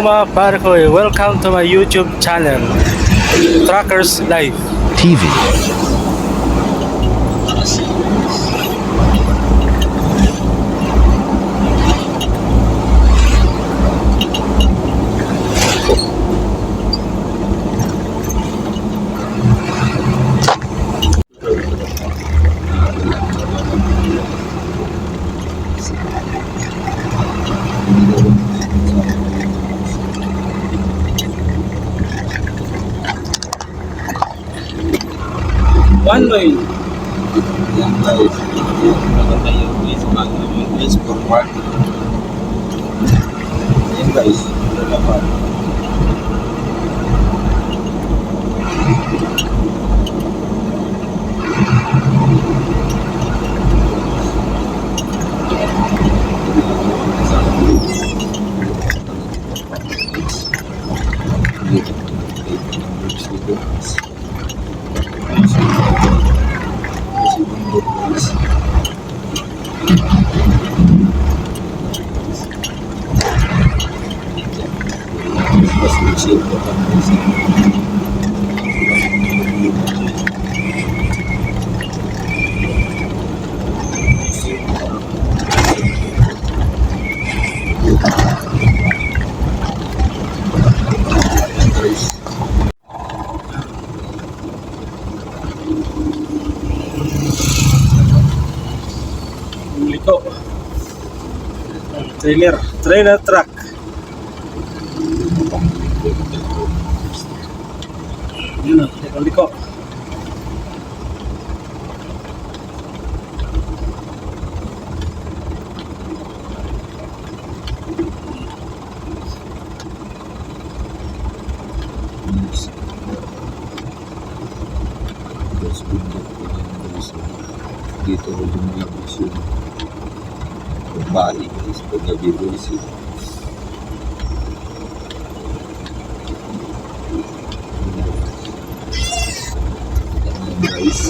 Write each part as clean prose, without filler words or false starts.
mga pare ko, welcome to my YouTube channel, Truckers Life TV. One way. Yan guys, maganda yung guys, yung guys forward. Yan guys, lalaban. Liko. Trailer truck. Yun na, liko. Dito ko lumilabas yung bali guys, paggabi guys. Guys,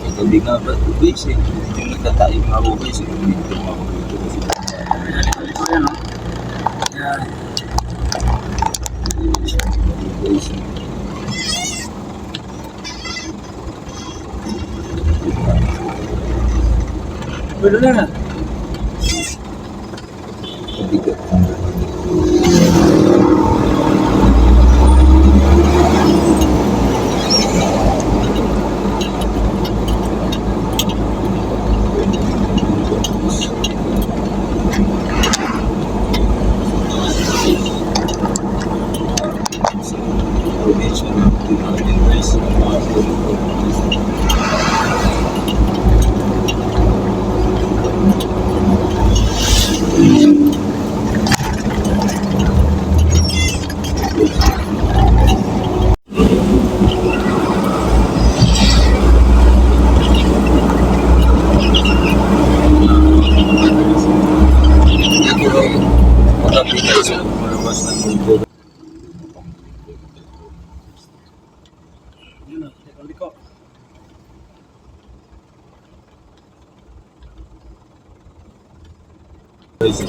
paggabi nga ba ito guys eh, hindi nagtatayong ako guys eh, dito ako dito kasi Liko yan, no? Yan. guys. Pwede na. Mabigat. Yun na, liko. Guys,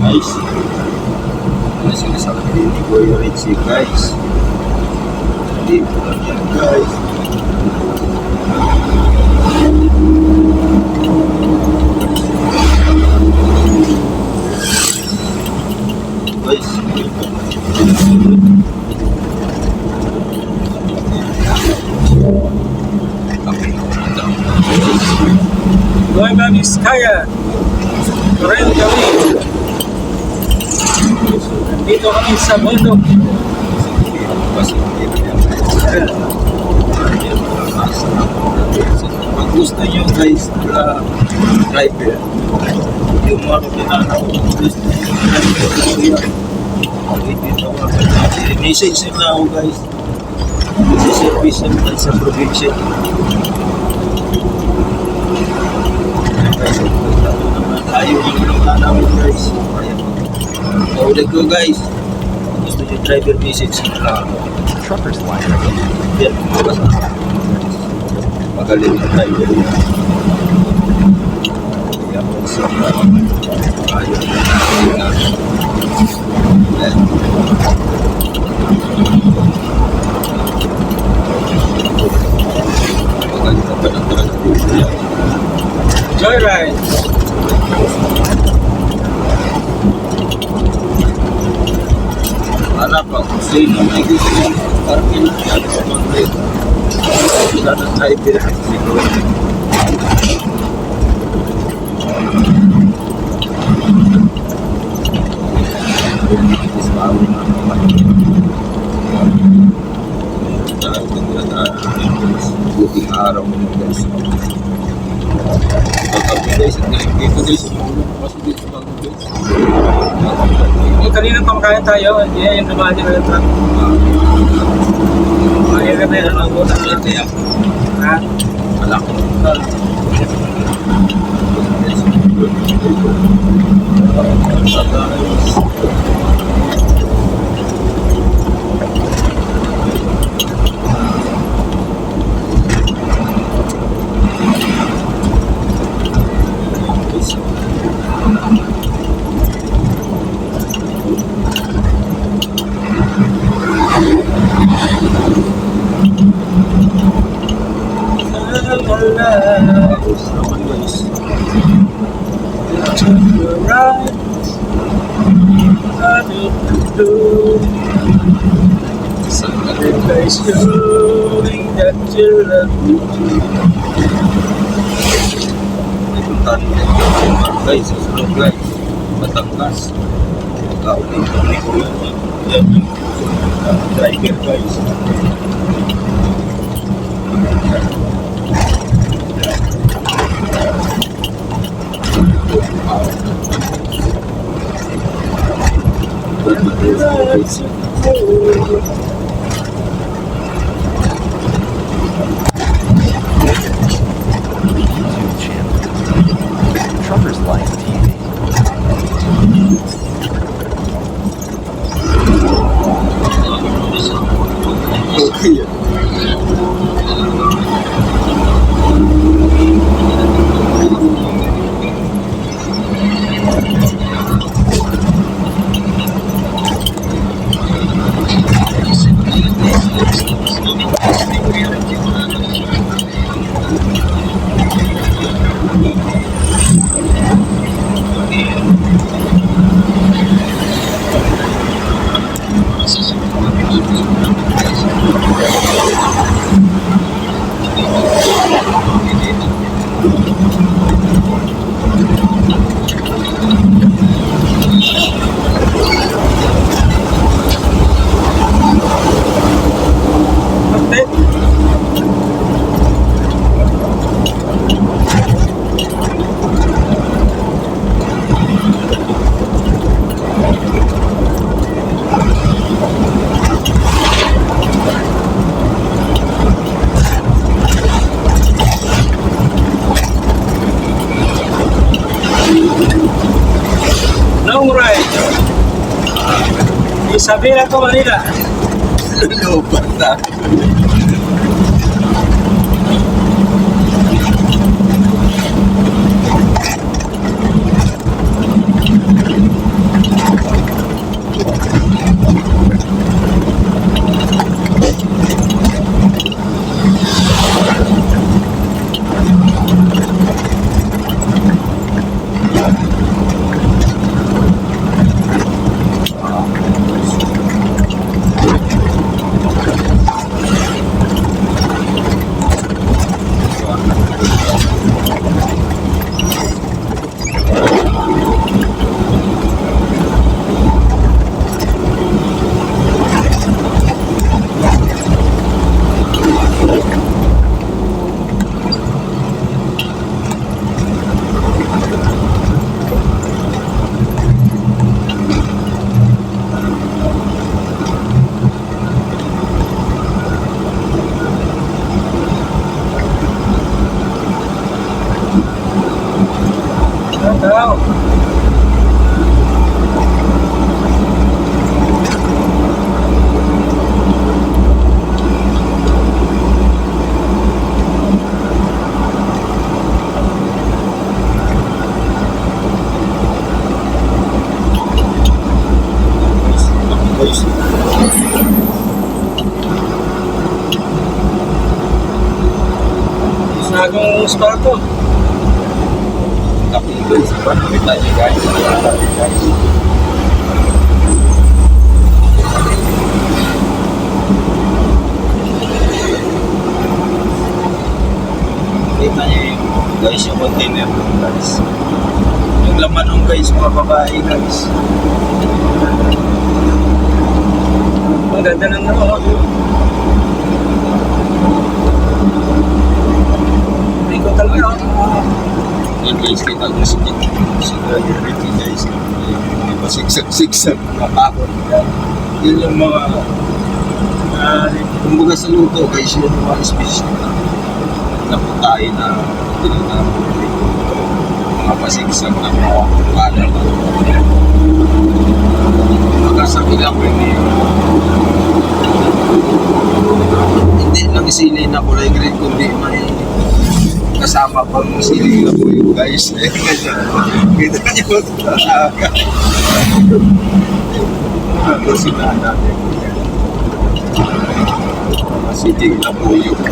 guys. Ano sinasabi ni Boy Richie guys? Dito lang yan guys. Guys, Nueva Vizcaya. Karen kami. Dito kami sa bundok. Pag gusto nyo guys na driver, yung mga pinanaw, gusto nyo message nyo na ako guys. Kasi service nyo guys sa probinsya. Ayaw yung mga namin guys. Kaulit ko guys. Gusto nyo driver message na Truckers Life. yan. Magaling na driver. Kaya guys. Ayun. Maganda pa lang talaga dito yan. Joyride. Wala pa kung sino may gusto niya. Parang kailangan sa mga ito. Wala na tayo pinag siguro. Is bawin na naman. Buting araw mo yung guys. Pagkabi guys, at galing dito guys. Pasok dito sa bago guys. Yung kanina pamakain tayo, hindi yung dumaan niya ng truck. Ayaw ka na yun ang buta na Ito yan. ha? Malaki. Tapos naman guys. To the right, I do. Saan ka The place showing that you love me. puntahan guys, sa sunod guys, Batangas. Pagkauli kami ko yan yung driver guys. Truckers Life TV. Okay. Long ride. Isabela to Manila. Lupat na. Bagong spalto. Tapi guys, kita niyo guys. Guys. Kita niyo yung guys, yung container guys. Yung laman ng guys, mga babae guys. Ang ganda ng ano. Ikaw talaga. Yan guys, kita ko si Brother Ricky guys. May pasigsag-sigsag mga bakon. Yun yung mga kumbaga sa luto guys, yun yung mga species na putahe na tinatapon. Mga pasigsag na mga kanan. Magkasabi lang ko hindi lang sili na kulay green kundi may kasama pang sili na po yung guys. Kita niyo talaga. Ano sila natin. Sili na po yung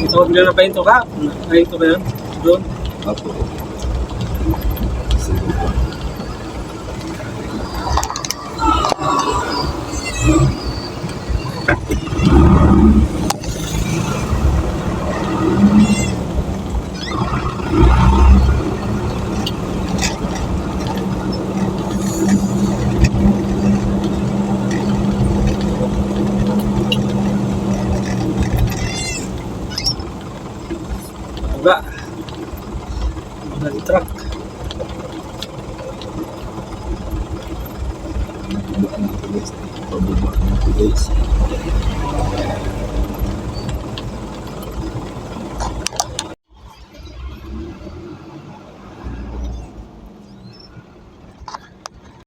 Ito, na pa ito ka? Ay, ito ba yun? Doon? Apo. Baba. Mga truck. Pababa na po guys.